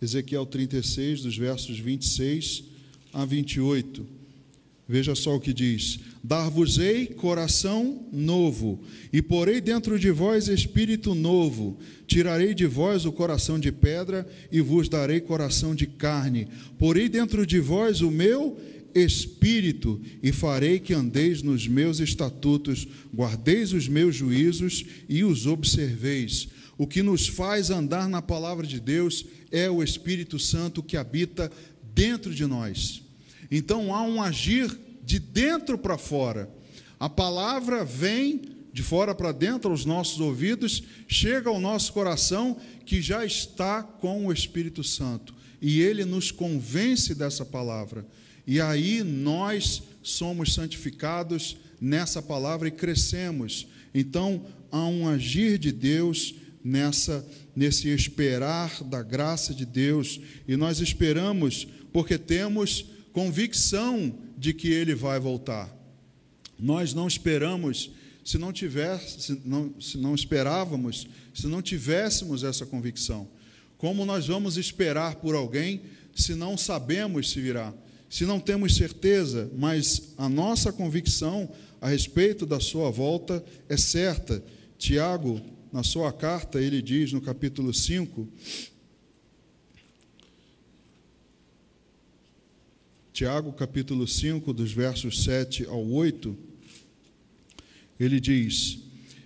Ezequiel 36, dos versos 26 a 28. Veja só o que diz: dar-vos-ei coração novo, e porei dentro de vós espírito novo. Tirarei de vós o coração de pedra, e vos darei coração de carne. Porei dentro de vós o meu espírito, e farei que andeis nos meus estatutos, guardeis os meus juízos e os observeis. O que nos faz andar na palavra de Deus é o Espírito Santo que habita dentro de nós. Então há um agir de dentro para fora. A palavra vem de fora para dentro aos nossos ouvidos, chega ao nosso coração, que já está com o Espírito Santo, e ele nos convence dessa palavra. E aí nós somos santificados nessa palavra e crescemos. Então há um agir de Deus nesse esperar da graça de Deus, e nós esperamos porque temos convicção de que ele vai voltar. Nós não esperamos se não esperávamos, se não tivéssemos essa convicção. Como nós vamos esperar por alguém se não sabemos se virá? Se não temos certeza, mas a nossa convicção a respeito da sua volta é certa. Tiago, na sua carta, ele diz no capítulo 5, Tiago, capítulo 5, dos versos 7 ao 8, ele diz: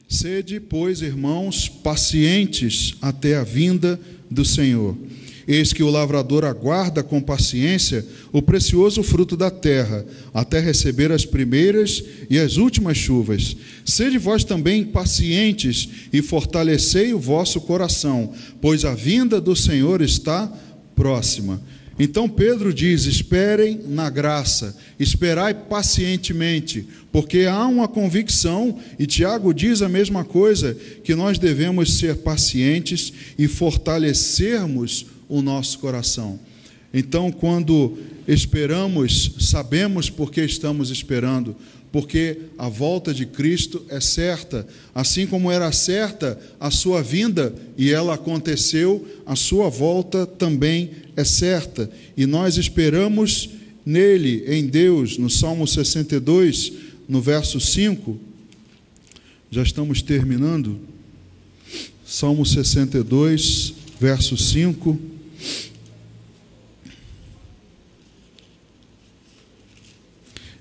sede, pois, irmãos, pacientes até a vinda do Senhor. Eis que o lavrador aguarda com paciência o precioso fruto da terra, até receber as primeiras e as últimas chuvas. Sede vós também pacientes e fortalecei o vosso coração, pois a vinda do Senhor está próxima. Então Pedro diz: esperem na graça, esperai pacientemente, porque há uma convicção, e Tiago diz a mesma coisa, que nós devemos ser pacientes e fortalecermos o nosso coração. Então, quando esperamos, sabemos por que estamos esperando, porque a volta de Cristo é certa, assim como era certa a sua vinda, e ela aconteceu, a sua volta também é certa, e nós esperamos nele, em Deus. No Salmo 62, no verso 5, já estamos terminando, Salmo 62, verso 5,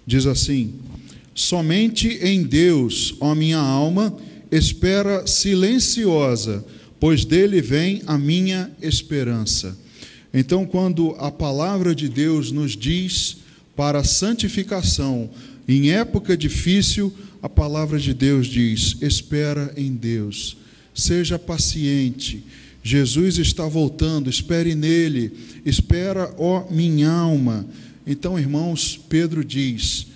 diz assim: somente em Deus, ó minha alma, espera silenciosa, pois dele vem a minha esperança. Então, quando a palavra de Deus nos diz para a santificação, em época difícil, a palavra de Deus diz: espera em Deus, seja paciente, Jesus está voltando, espere nele, espera, ó minha alma. Então, irmãos, Pedro diz: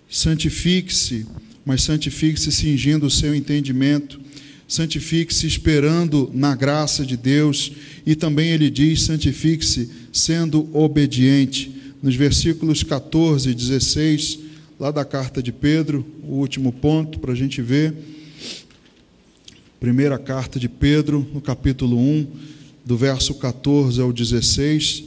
santifique-se, mas santifique-se cingindo o seu entendimento, santifique-se esperando na graça de Deus, e também ele diz: santifique-se sendo obediente. Nos versículos 14 e 16, lá da carta de Pedro, o último ponto para a gente ver, primeira carta de Pedro, no capítulo 1, do verso 14 ao 16,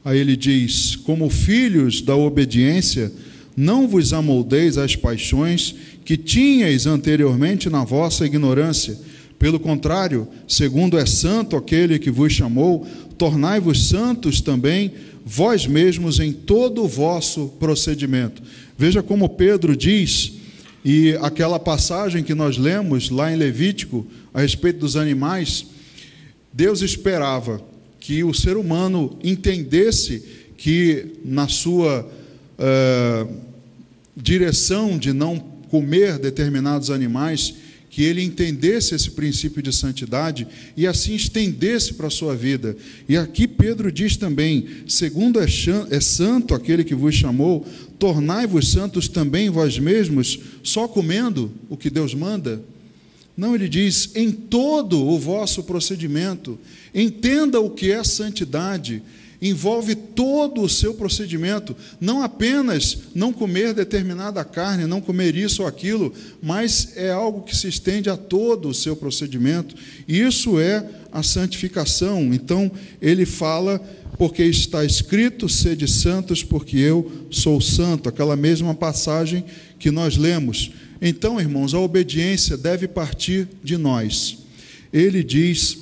aí ele diz: como filhos da obediência, não vos amoldeis às paixões que tinhais anteriormente na vossa ignorância. Pelo contrário, segundo é santo aquele que vos chamou, tornai-vos santos também vós mesmos em todo o vosso procedimento. Veja como Pedro diz, e aquela passagem que nós lemos lá em Levítico, a respeito dos animais, Deus esperava que o ser humano entendesse que na sua direção de não comer determinados animais, que ele entendesse esse princípio de santidade e assim estendesse para a sua vida. E aqui Pedro diz também: segundo é santo aquele que vos chamou, tornai-vos santos também vós mesmos, só comendo o que Deus manda. Não, ele diz, em todo o vosso procedimento. Entenda o que é santidade. Envolve todo o seu procedimento, não apenas não comer determinada carne, não comer isso ou aquilo, mas é algo que se estende a todo o seu procedimento. Isso é a santificação. Então, ele fala, porque está escrito, sede santos, porque eu sou santo. Aquela mesma passagem que nós lemos. Então, irmãos, a obediência deve partir de nós. Ele diz,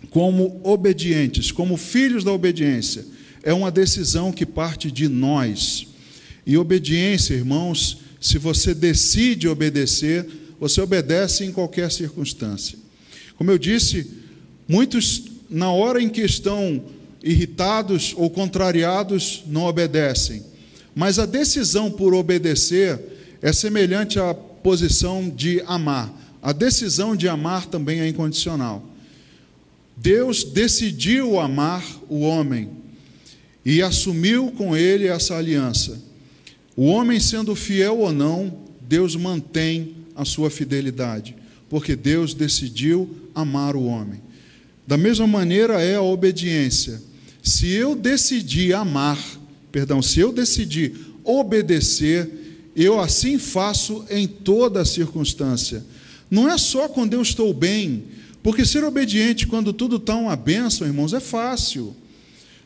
como obedientes, como filhos da obediência, é uma decisão que parte de nós. E obediência, irmãos, se você decide obedecer, você obedece em qualquer circunstância. Como eu disse, muitos, na hora em que estão irritados ou contrariados, não obedecem. Mas a decisão por obedecer é semelhante à posição de amar. A decisão de amar também é incondicional. Deus decidiu amar o homem e assumiu com ele essa aliança. O homem sendo fiel ou não, Deus mantém a sua fidelidade, porque Deus decidiu amar o homem. Da mesma maneira é a obediência. Se eu decidi se eu decidi obedecer, eu assim faço em toda circunstância. Não é só quando eu estou bem, porque ser obediente quando tudo está uma bênção, irmãos, é fácil.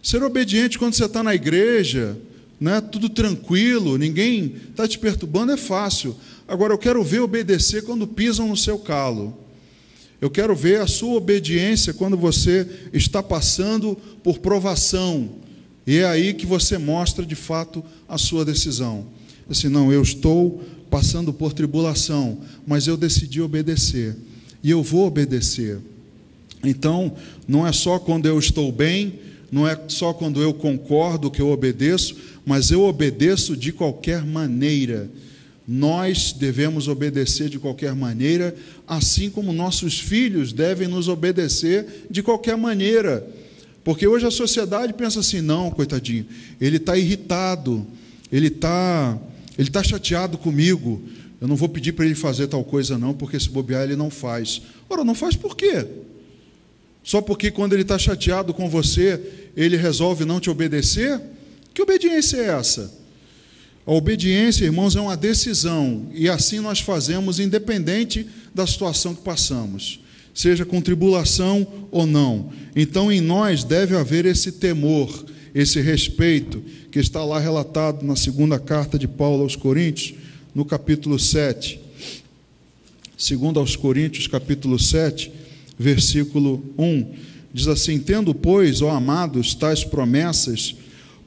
Ser obediente quando você está na igreja, né, tudo tranquilo, ninguém está te perturbando, é fácil. Agora, eu quero ver obedecer quando pisam no seu calo. Eu quero ver a sua obediência quando você está passando por provação. E é aí que você mostra, de fato, a sua decisão. Assim, não, eu estou passando por tribulação, mas eu decidi obedecer. E eu vou obedecer. Então, não é só quando eu estou bem, não é só quando eu concordo que eu obedeço, mas eu obedeço de qualquer maneira. Nós devemos obedecer de qualquer maneira, assim como nossos filhos devem nos obedecer de qualquer maneira. Porque hoje a sociedade pensa assim, não, coitadinho, ele está irritado, ele está chateado comigo, eu não vou pedir para ele fazer tal coisa não, porque se bobear ele não faz. Ora, não faz por quê? Só porque quando ele está chateado com você, ele resolve não te obedecer? Que obediência é essa? A obediência, irmãos, é uma decisão, e assim nós fazemos independente da situação que passamos, seja com tribulação ou não. Então, em nós deve haver esse temor, esse respeito, que está lá relatado na segunda carta de Paulo aos Coríntios, no capítulo 7, segundo aos Coríntios, capítulo 7, versículo 1, diz assim: tendo, pois, ó amados, tais promessas,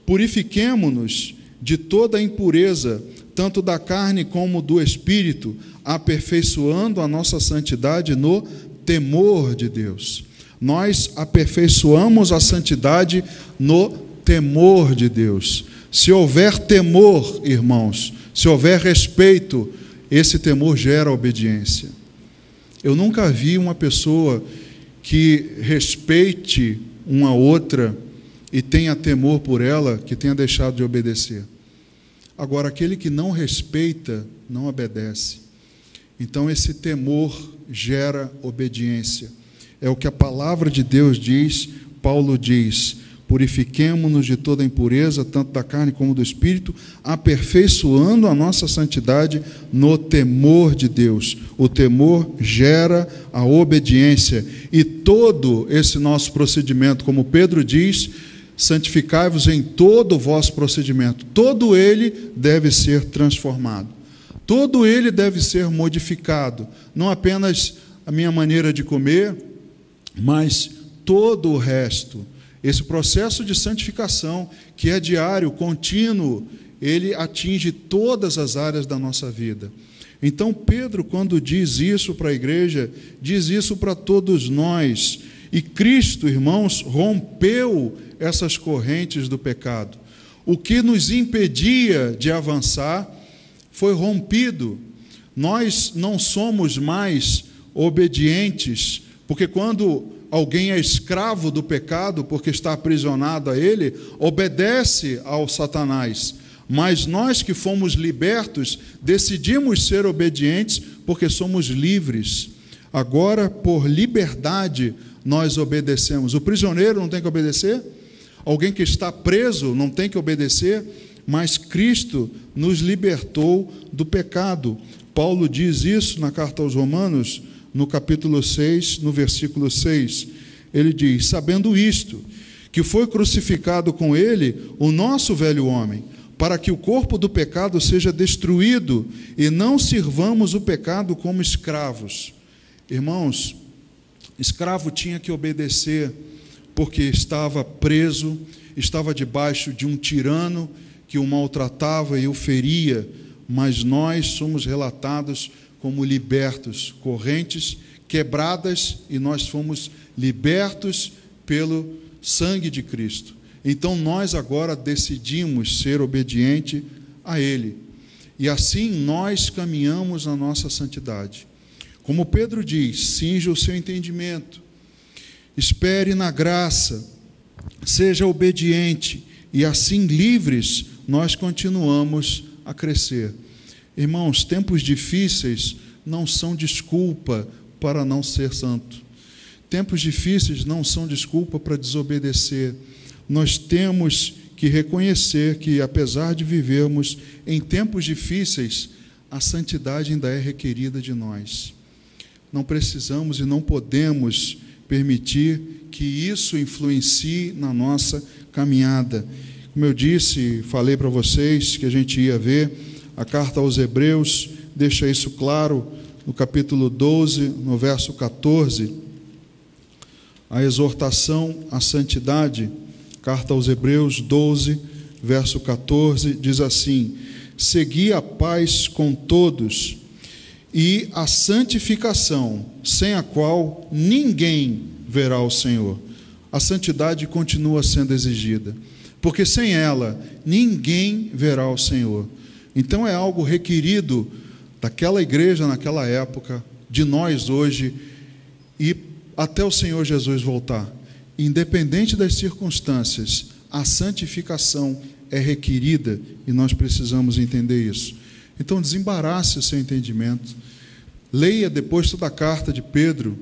purifiquemo-nos de toda a impureza, tanto da carne como do espírito, aperfeiçoando a nossa santidade no temor de Deus. Nós aperfeiçoamos a santidade no temor de Deus. Se houver temor, irmãos, se houver respeito, esse temor gera obediência. Eu nunca vi uma pessoa que respeite uma outra e tenha temor por ela, que tenha deixado de obedecer. Agora, aquele que não respeita, não obedece. Então, esse temor gera obediência. É o que a palavra de Deus diz, Paulo diz: purifiquemo-nos de toda impureza, tanto da carne como do espírito, aperfeiçoando a nossa santidade no temor de Deus. O temor gera a obediência. E todo esse nosso procedimento, como Pedro diz, santificai-vos em todo o vosso procedimento. Todo ele deve ser transformado. Todo ele deve ser modificado. Não apenas a minha maneira de comer, mas todo o resto. Esse processo de santificação, que é diário, contínuo, ele atinge todas as áreas da nossa vida. Então, Pedro, quando diz isso para a igreja, diz isso para todos nós. E Cristo, irmãos, rompeu essas correntes do pecado. O que nos impedia de avançar foi rompido. Nós não somos mais obedientes, porque quando alguém é escravo do pecado, porque está aprisionado a ele, obedece ao Satanás. Mas nós que fomos libertos, decidimos ser obedientes, porque somos livres. Agora, por liberdade, nós obedecemos. O prisioneiro não tem que obedecer? Alguém que está preso não tem que obedecer? Mas Cristo nos libertou do pecado. Paulo diz isso na carta aos Romanos, no capítulo 6, no versículo 6. Ele diz: sabendo isto, que foi crucificado com ele o nosso velho homem, para que o corpo do pecado seja destruído e não sirvamos o pecado como escravos. Irmãos, escravo tinha que obedecer, porque estava preso, estava debaixo de um tirano que o maltratava e o feria, mas nós somos relatados como libertos, correntes quebradas, e nós fomos libertos pelo sangue de Cristo. Então nós agora decidimos ser obediente a Ele, e assim nós caminhamos na nossa santidade. Como Pedro diz, cinja o seu entendimento, espere na graça, seja obediente, e assim livres nós continuamos a crescer. Irmãos, tempos difíceis não são desculpa para não ser santo. Tempos difíceis não são desculpa para desobedecer. Nós temos que reconhecer que, apesar de vivermos em tempos difíceis, a santidade ainda é requerida de nós. Não precisamos e não podemos permitir que isso influencie na nossa caminhada. Como eu disse, falei para vocês que a gente ia ver, a carta aos Hebreus deixa isso claro, no capítulo 12, no verso 14, a exortação à santidade. Carta aos Hebreus 12, verso 14, diz assim: segui a paz com todos e a santificação, sem a qual ninguém verá o Senhor. A santidade continua sendo exigida, porque sem ela ninguém verá o Senhor. Então é algo requerido daquela igreja naquela época, de nós hoje, e até o Senhor Jesus voltar. Independente das circunstâncias, a santificação é requerida e nós precisamos entender isso. Então desembarace o seu entendimento, leia depois toda a carta de Pedro,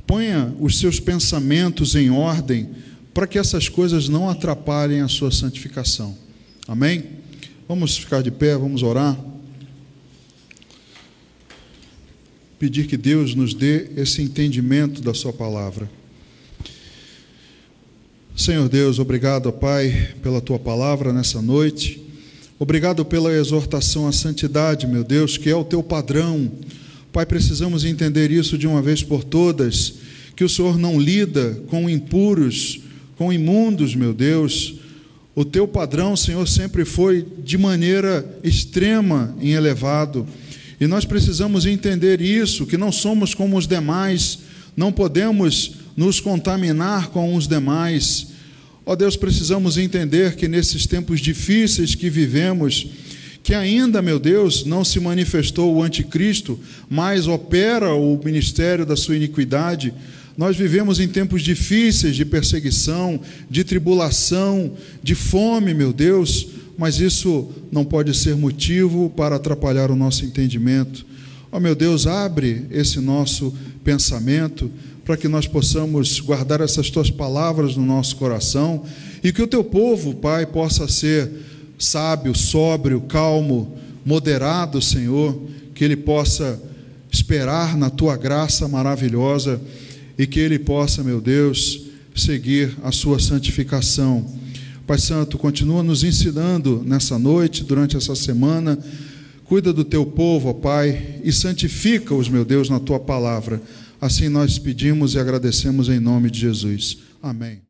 ponha os seus pensamentos em ordem para que essas coisas não atrapalhem a sua santificação. Amém? Vamos ficar de pé, vamos orar. Pedir que Deus nos dê esse entendimento da sua palavra. Senhor Deus, obrigado, Pai, pela tua palavra nessa noite. Obrigado pela exortação à santidade, meu Deus, que é o teu padrão. Pai, precisamos entender isso de uma vez por todas, que o Senhor não lida com impuros, com imundos, meu Deus. O teu padrão, Senhor, sempre foi de maneira extrema e elevado. E nós precisamos entender isso, que não somos como os demais, não podemos nos contaminar com os demais. Ó Deus, precisamos entender que nesses tempos difíceis que vivemos, que ainda, meu Deus, não se manifestou o anticristo, mas opera o ministério da sua iniquidade. Nós vivemos em tempos difíceis de perseguição, de tribulação, de fome, meu Deus, mas isso não pode ser motivo para atrapalhar o nosso entendimento. Ó meu Deus, abre esse nosso pensamento para que nós possamos guardar essas tuas palavras no nosso coração e que o teu povo, Pai, possa ser sábio, sóbrio, calmo, moderado, Senhor, que ele possa esperar na tua graça maravilhosa e que ele possa, meu Deus, seguir a sua santificação. Pai Santo, continua nos ensinando nessa noite, durante essa semana. Cuida do teu povo, ó Pai, e santifica-os, meu Deus, na tua palavra. Assim nós pedimos e agradecemos em nome de Jesus. Amém.